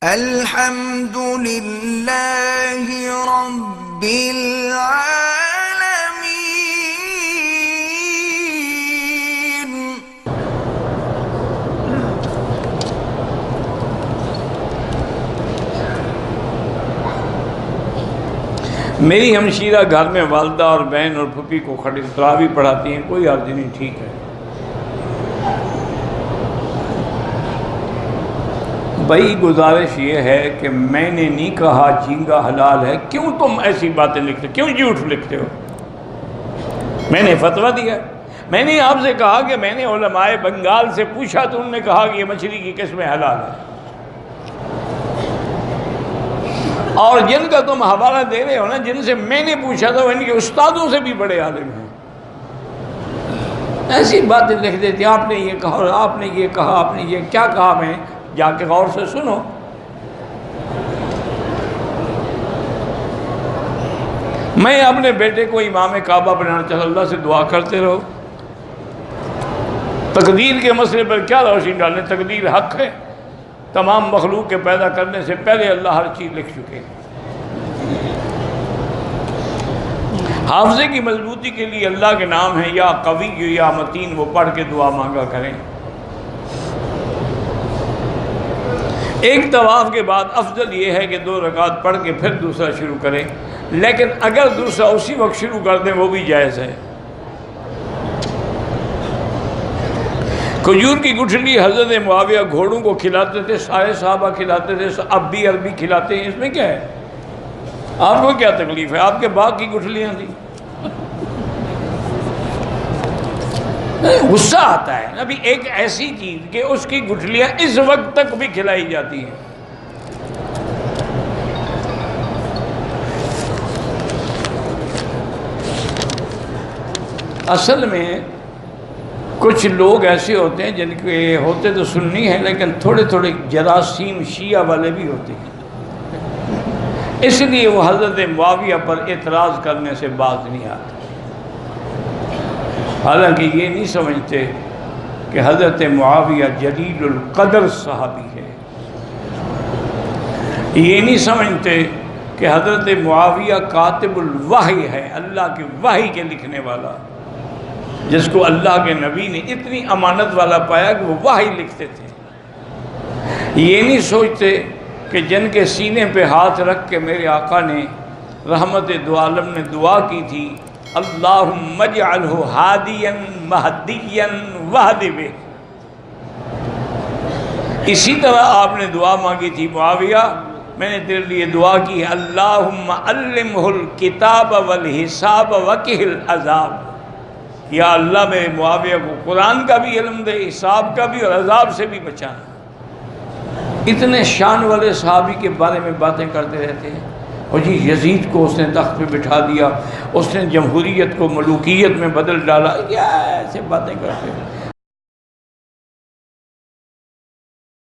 الحمد للہ رب العالمین۔ میری ہمشیرہ گھر میں والدہ اور بہن اور پھوپھی کو کھڑی تراویح پڑھاتی ہیں، کوئی عرض نہیں، ٹھیک ہے۔ بھائی گزارش یہ ہے کہ میں نے نہیں کہا جھینگا حلال ہے، کیوں تم ایسی باتیں لکھتے ہو، کیوں جھوٹ لکھتے ہو؟ میں نے فتویٰ دیا، میں نے آپ سے کہا کہ میں نے علماء بنگال سے پوچھا تو انہوں نے کہا کہ یہ مچھلی کی قسمیں حلال ہے، اور جن کا تم حوالہ دے رہے ہو نا، جن سے میں نے پوچھا تھا وہ ان کے استادوں سے بھی بڑے عالم ہیں، ایسی باتیں لکھ دیتے آپ نے یہ کہا اور آپ نے یہ کہا، آپ نے یہ کیا کہا، میں جا کے غور سے سنو۔ میں اپنے بیٹے کو امام کعبہ بنانا چاہتا، اللہ سے دعا کرتے رہو۔ تقدیر کے مسئلے پر کیا روشنی ڈالیں، تقدیر حق ہے، تمام مخلوق کے پیدا کرنے سے پہلے اللہ ہر چیز لکھ چکے۔ حافظے کی مضبوطی کے لیے اللہ کے نام ہیں یا قوی یا متین، وہ پڑھ کے دعا مانگا کریں۔ ایک طواف کے بعد افضل یہ ہے کہ 2 رکعت پڑھ کے پھر دوسرا شروع کریں، لیکن اگر دوسرا اسی وقت شروع کر دیں وہ بھی جائز ہے۔ کھجور کی گٹھلی حضرت معاویہ گھوڑوں کو کھلاتے تھے، سارے صحابہ کھلاتے تھے، اب بھی عربی کھلاتے ہیں، اس میں کیا ہے؟ آپ کو کیا تکلیف ہے؟ آپ کے باغ کی گٹھلیاں تھیں۔ غصہ آتا ہے ابھی ایک ایسی چیز کہ اس کی گٹھلیاں اس وقت تک بھی کھلائی جاتی ہیں۔ اصل میں کچھ لوگ ایسے ہوتے ہیں جن کے ہوتے تو سنی ہیں لیکن تھوڑے تھوڑے جراثیم شیعہ والے بھی ہوتے ہیں، اس لیے وہ حضرت معاویہ پر اعتراض کرنے سے باز نہیں آتے، حالانکہ یہ نہیں سمجھتے کہ حضرت معاویہ جلیل القدر صحابی ہے، یہ نہیں سمجھتے کہ حضرت معاویہ کاتب الوحی ہے، اللہ کے وحی کے لکھنے والا، جس کو اللہ کے نبی نے اتنی امانت والا پایا کہ وہ وحی لکھتے تھے۔ یہ نہیں سوچتے کہ جن کے سینے پہ ہاتھ رکھ کے میرے آقا نے رحمت دو عالم نے دعا کی تھی، اللہم اجعلہ ہادیا مہدیا واہد بہ، اسی طرح آپ نے دعا مانگی تھی، معاویہ میں نے تیرے لیے دعا کی ہے، اللہم علمہ الکتاب والحساب وقہ العذاب، یا اللہ میرے معاویہ کو قرآن کا بھی علم دے، حساب کا بھی، اور عذاب سے بھی بچانا۔ اتنے شان والے صحابی کے بارے میں باتیں کرتے رہتے ہیں، اور جی یزید کو اس نے تخت پہ بٹھا دیا، اس نے جمہوریت کو ملوکیت میں بدل ڈالا، یہ ایسے باتیں کرتے ہیں۔